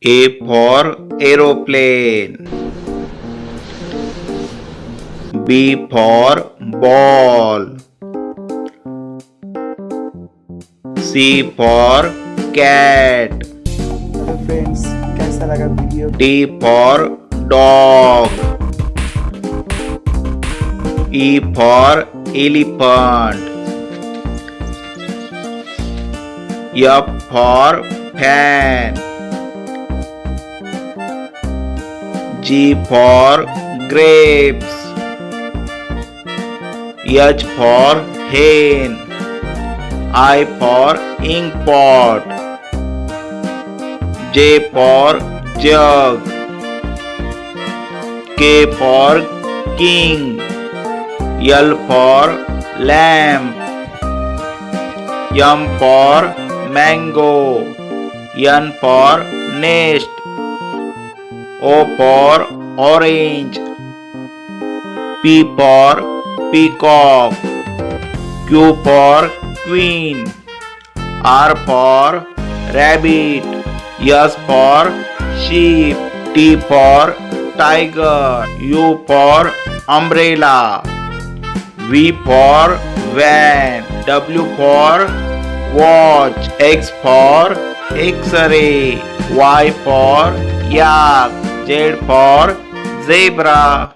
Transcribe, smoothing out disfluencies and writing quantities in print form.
A for aeroplane. B for ball. C for cat. Hello friends, कैसा लगा video? D for dog. E for elephant. F for fan. G for grapes. H for hen. I for ink pot. J for jug. K for king. L for lamb. M for mango. N for nest. O for orange. P for peacock. Q for queen. R for rabbit. S for sheep. T for tiger. U for umbrella. V for van. W for watch. X for X-ray. Y for yak. Z for zebra.